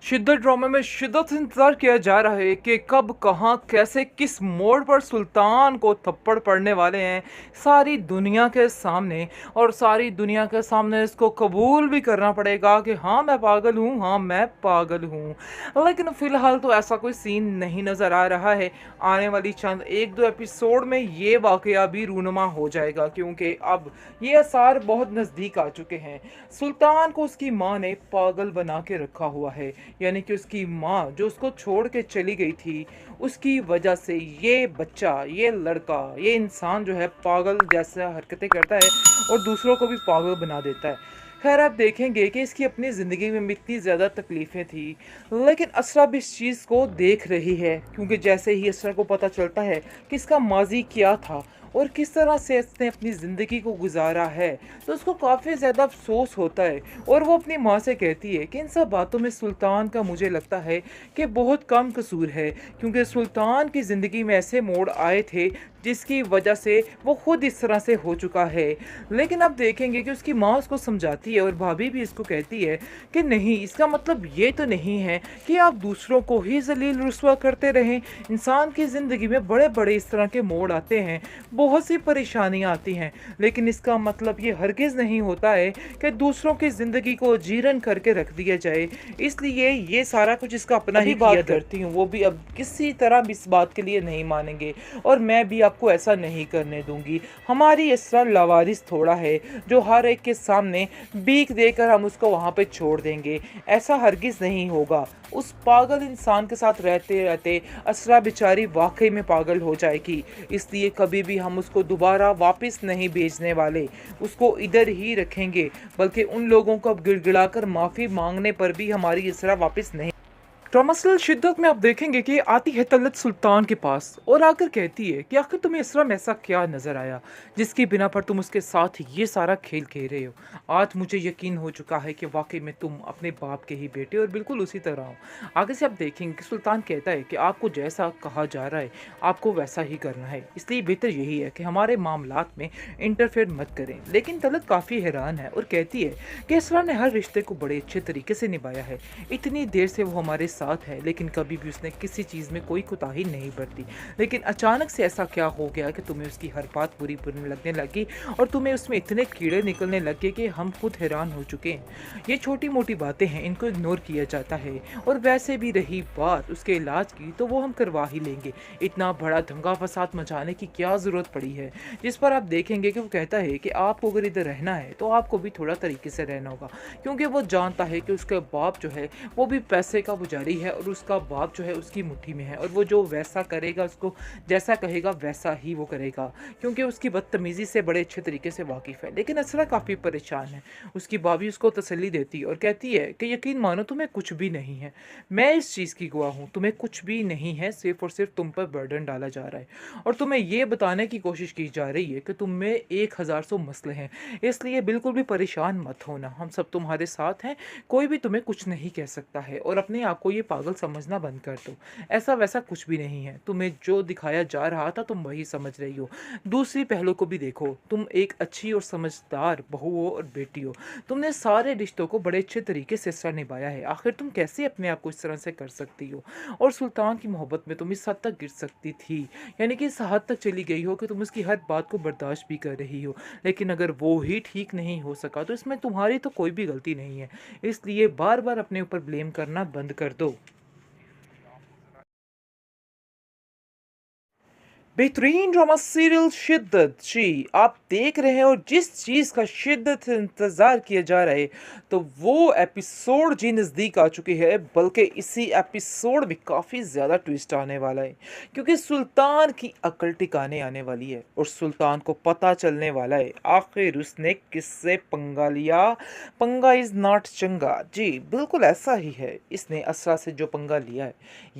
शिद्दत ड्रामा में शिद्दत से इंतज़ार किया जा रहा है कि कब कहाँ कैसे किस मोड़ पर सुल्तान को थप्पड़ पड़ने वाले हैं सारी दुनिया के सामने। और सारी दुनिया के सामने इसको कबूल भी करना पड़ेगा कि हाँ मैं पागल हूँ, हाँ मैं पागल हूँ। लेकिन फ़िलहाल तो ऐसा कोई सीन नहीं नज़र आ रहा है। आने वाली चंद एक दो एपिसोड में ये वाक़या भी रूनुमा हो जाएगा, क्योंकि अब ये आसार बहुत नज़दीक आ चुके हैं। सुल्तान को उसकी माँ ने पागल बना के रखा हुआ है, यानी कि उसकी माँ जो उसको छोड़ के चली गई थी, उसकी वजह से ये बच्चा, ये लड़का, ये इंसान जो है पागल जैसा हरकतें करता है और दूसरों को भी पागल बना देता है। खैर आप देखेंगे कि इसकी अपनी ज़िंदगी में इतनी ज़्यादा तकलीफ़ें थी, लेकिन असरा भी इस चीज़ को देख रही है, क्योंकि जैसे ही असरा को पता चलता है कि इसका माजी क्या था और किस तरह से इसने अपनी ज़िंदगी को गुजारा है, तो उसको काफ़ी ज़्यादा अफसोस होता है। और वो अपनी माँ से कहती है कि इन सब बातों में सुल्तान का मुझे लगता है कि बहुत कम कसूर है, क्योंकि सुल्तान की ज़िंदगी में ऐसे मोड़ आए थे जिसकी वजह से वो खुद इस तरह से हो चुका है। लेकिन अब देखेंगे कि उसकी माँ उसको समझाती है और भाभी भी इसको कहती है कि नहीं, इसका मतलब ये तो नहीं है कि आप दूसरों को ही जलील रुस्वा करते रहें। इंसान की ज़िंदगी में बड़े बड़े इस तरह के मोड़ आते हैं, बहुत सी परेशानियाँ आती हैं, लेकिन इसका मतलब ये हरगिज़ नहीं होता है कि दूसरों की ज़िंदगी को जीरन करके रख दिया जाए। इसलिए ये सारा कुछ इसका अपना ही बात करती हूँ, वो भी अब किसी तरह भी इस बात के लिए नहीं मानेंगे और मैं भी आपको ऐसा नहीं करने दूंगी। हमारी इसरा लावारिस थोड़ा है जो हर एक के सामने भीख देकर हम उसको वहाँ पे छोड़ देंगे, ऐसा हरगिज़ नहीं होगा। उस पागल इंसान के साथ रहते रहते असरा बेचारी वाकई में पागल हो जाएगी, इसलिए कभी भी हम उसको दोबारा वापस नहीं भेजने वाले, उसको इधर ही रखेंगे। बल्कि उन लोगों को अब गिड़गिड़ाकर माफ़ी मांगने पर भी हमारी इसरा वापस नहीं। ड्रामासल शिद्दत में आप देखेंगे कि आती है तलत सुल्तान के पास और आकर कहती है कि आखिर तुम्हें इसरा में ऐसा क्या नज़र आया जिसकी बिना पर तुम उसके साथ ये सारा खेल खेल रहे हो। आज मुझे यकीन हो चुका है कि वाकई में तुम अपने बाप के ही बेटे और बिल्कुल उसी तरह हो। आगे से आप देखेंगे कि सुल्तान कहता है कि आपको जैसा कहा जा रहा है आपको वैसा ही करना है, इसलिए बेहतर यही है कि हमारे मामलात में इंटरफेयर मत करें। लेकिन तलत काफ़ी हैरान है और कहती है कि इसरा ने हर रिश्ते को बड़े अच्छे तरीके से निभाया है, इतनी देर से वो हमारे साथ है लेकिन कभी भी उसने किसी चीज़ में कोई कोताही नहीं बरती। लेकिन अचानक से ऐसा क्या हो गया कि तुम्हें उसकी हर बात बुरी बुरी लगने लगी और तुम्हें उसमें इतने कीड़े निकलने लगे कि हम खुद हैरान हो चुके हैं। ये छोटी मोटी बातें हैं, इनको इग्नोर किया जाता है। और वैसे भी रही बात उसके इलाज की तो वो हम करवा ही लेंगे, इतना बड़ा दंगा फसाद मचाने की क्या ज़रूरत पड़ी है। जिस पर आप देखेंगे कि वो कहता है कि आपको अगर इधर रहना है तो आपको भी थोड़ा तरीके से रहना होगा, क्योंकि वो जानता है कि उसका बाप जो है वो भी पैसे का पुजारी है और उसका बाप जो है उसकी मुट्ठी में है और वो जो वैसा करेगा, उसको जैसा कहेगा वैसा ही वो करेगा, क्योंकि उसकी बदतमीज़ी से बड़े अच्छे तरीके से वाकिफ़ है। लेकिन असरा काफ़ी परेशान है। उसकी भाभी उसको तसल्ली देती है और कहती है कि यकीन मानो तुम्हें कुछ भी नहीं है, मैं इस चीज़ की गवाह हूँ, तुम्हें कुछ भी नहीं है, सिर्फ और सिर्फ तुम पर बर्डन डाला जा रहा है और तुम्हें ये बताने की कोशिश की जा रही है कि तुम में 1000 मसले हैं, इसलिए बिल्कुल भी परेशान मत होना, हम सब तुम्हारे साथ हैं, कोई भी तुम्हें कुछ नहीं कह सकता है और अपने आप को ये पागल समझना बंद कर दो। ऐसा वैसा कुछ भी नहीं है, तुम्हें जो दिखाया जा रहा था तुम वही समझ रही हो। दूसरी पहलू को भी देखो, तुम एक अच्छी और समझदार बहू हो और बेटी हो, तुमने सारे रिश्तों को बड़े अच्छे तरीके से सर निभाया है, आखिर तुम कैसे अपने आप को इस तरह से कर सकती हो। और सुल्तान की मोहब्बत में तुम इस हद तक गिर सकती थी, यानी कि इस हद तक चली गई हो कि तुम उसकी हर बात को बर्दाश्त भी कर रही हो। लेकिन अगर वो ही ठीक नहीं हो सका तो इसमें तुम्हारी तो कोई भी गलती नहीं है, इसलिए बार बार अपने ऊपर ब्लेम करना बंद कर दो। बेहतरीन ड्रामा सीरियल शिद्दत जी आप देख रहे हैं और जिस चीज़ का शिद्दत से इंतज़ार किया जा रहा है तो वो एपिसोड जी नज़दीक आ चुकी है, बल्कि इसी एपिसोड में काफ़ी ज़्यादा ट्विस्ट आने वाला है, क्योंकि सुल्तान की अकल टिकाने आने वाली है और सुल्तान को पता चलने वाला है आखिर उसने किससे पंगा लिया। पंगा इज़ नॉट चंगा जी, बिल्कुल ऐसा ही है। इसने असरा से जो पंगा लिया है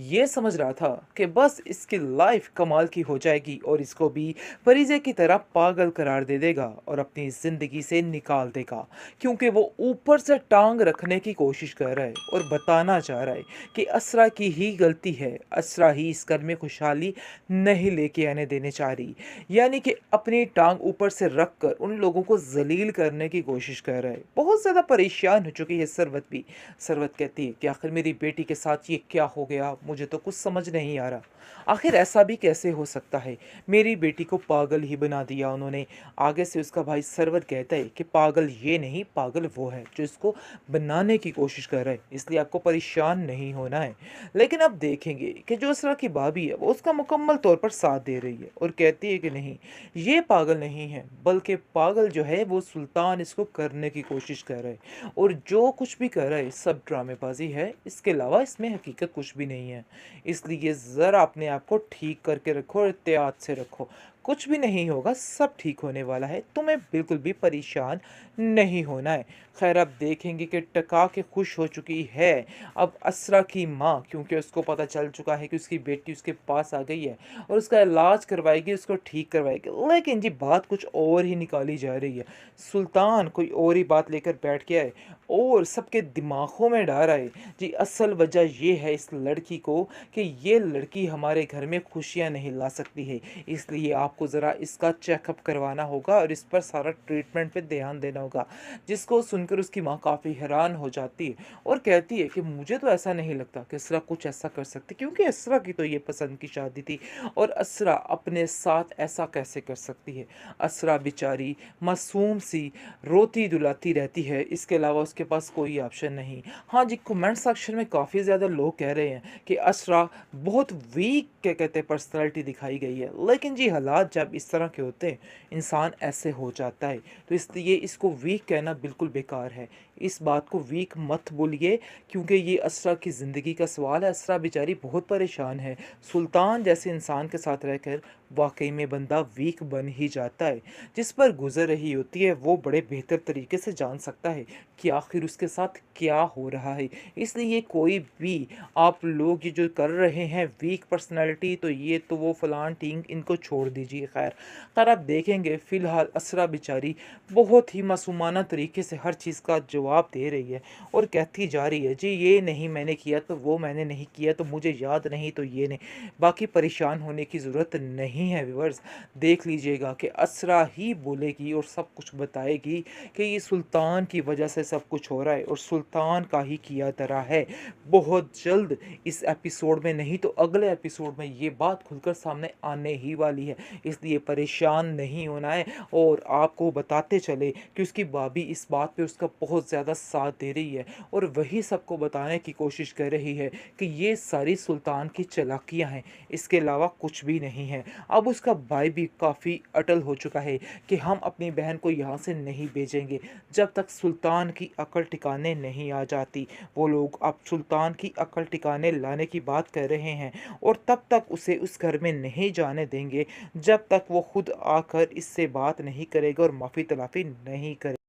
ये समझ रहा था कि बस इसकी लाइफ कमाल की हो जाएगी और इसको भी फरीज़े की तरह पागल करार दे देगा और अपनी ज़िंदगी से निकाल देगा, क्योंकि वो ऊपर से टांग रखने की कोशिश कर रहा है और बताना चाह रहा है कि असरा की ही गलती है, असरा ही इस घर में खुशहाली नहीं लेके आने देने चाह रही। यानी कि अपनी टांग ऊपर से रख कर उन लोगों को जलील करने की कोशिश कर रहा है। बहुत ज़्यादा परेशान हो चुकी है सरवत भी। सरवत कहती है कि आखिर मेरी बेटी के साथ ये क्या हो गया, मुझे तो कुछ समझ नहीं आ रहा। आखिर ऐसा भी कैसे हो सकता है, मेरी बेटी को पागल ही बना दिया उन्होंने। आगे से उसका भाई सरवर कहता है कि पागल ये नहीं, पागल वो है जो इसको बनाने की कोशिश कर रहा है, इसलिए आपको परेशान नहीं होना है। लेकिन अब देखेंगे कि जो असरा की भाभी है वो उसका मुकम्मल तौर पर साथ दे रही है और कहती है कि नहीं, ये पागल नहीं है, बल्कि पागल जो है वो सुल्तान इसको करने की कोशिश कर रहा है और जो कुछ भी कर रहा है सब ड्रामेबाजी है, इसके अलावा इसमें हकीकत कुछ भी नहीं है। इसलिए ज़रा अपने आप को ठीक करके रखो और एहतियात से रखो, कुछ भी नहीं होगा, सब ठीक होने वाला है, तुम्हें बिल्कुल भी परेशान नहीं होना है। खैर अब देखेंगे कि टका के खुश हो चुकी है अब असरा की माँ, क्योंकि उसको पता चल चुका है कि उसकी बेटी उसके पास आ गई है और उसका इलाज करवाएगी, उसको ठीक करवाएगी। लेकिन जी बात कुछ और ही निकाली जा रही है, सुल्तान कोई और ही बात लेकर बैठ गया है और सबके दिमागों में डाल रहा है। जी असल वजह ये है इस लड़की को कि ये लड़की हमारे घर में खुशियाँ नहीं ला सकती है, इसलिए आपको ज़रा इसका चेकअप करवाना होगा और इस पर सारा ट्रीटमेंट पे ध्यान देना होगा। जिसको सुनकर उसकी माँ काफ़ी हैरान हो जाती है और कहती है कि मुझे तो ऐसा नहीं लगता कि असरा कुछ ऐसा कर सकती, क्योंकि असरा की तो ये पसंद की शादी थी और असरा अपने साथ ऐसा कैसे कर सकती है। असरा बेचारी मासूम सी रोती दुलाती रहती है, इसके अलावा उसके पास कोई ऑप्शन नहीं। हाँ जी, कमेंट सेक्शन में काफ़ी ज़्यादा लोग कह रहे हैं कि असरा बहुत वीक क्या कहते हैं पर्सनैलिटी दिखाई गई है, लेकिन जी हालात जब इस तरह के होते हैं इंसान ऐसे हो जाता है, तो इसलिए इसको वीक कहना बिल्कुल बेकार है। इस बात को वीक मत बोलिए, क्योंकि ये असरा की ज़िंदगी का सवाल है। असरा बेचारी बहुत परेशान है, सुल्तान जैसे इंसान के साथ रहकर वाकई में बंदा वीक बन ही जाता है। जिस पर गुजर रही होती है वो बड़े बेहतर तरीके से जान सकता है कि आखिर उसके साथ क्या हो रहा है। इसलिए कोई भी आप लोग ये जो कर रहे हैं वीक पर्सनालिटी, तो ये तो वो फलान टींग, इनको छोड़ दीजिए। खैर आप देखेंगे फ़िलहाल असरा बेचारी बहुत ही मासूमाना तरीके से हर चीज़ का जवाब दे रही है और कहती जा रही है जी ये नहीं मैंने किया, तो वो मैंने नहीं किया, तो मुझे याद नहीं, तो ये नहीं। बाकी परेशान होने की ज़रूरत नहीं है व्यूअर्स, देख लीजिएगा कि असरा ही बोलेगी और सब कुछ बताएगी कि ये सुल्तान की वजह से सब कुछ हो रहा है और सुल्तान का ही किया धरा है। बहुत जल्द इस एपिसोड में, नहीं तो अगले एपिसोड में ये बात खुलकर सामने आने ही वाली है, इसलिए परेशान नहीं होना है। और आपको बताते चले कि उसकी भाभी इस बात पे उसका बहुत ज़्यादा साथ दे रही है और वही सबको बताने की कोशिश कर रही है कि ये सारी सुल्तान की चालाकियाँ हैं, इसके अलावा कुछ भी नहीं है। अब उसका भाई भी काफ़ी अटल हो चुका है कि हम अपनी बहन को यहाँ से नहीं भेजेंगे जब तक सुल्तान की अकल ठिकाने नहीं आ जाती। वो लोग अब सुल्तान की अकल ठिकाने लाने की बात कर रहे हैं और तब तक उसे उस घर में नहीं जाने देंगे जब तक वो खुद आकर इससे बात नहीं करेगा और माफ़ी तलाफ़ी नहीं करेगा।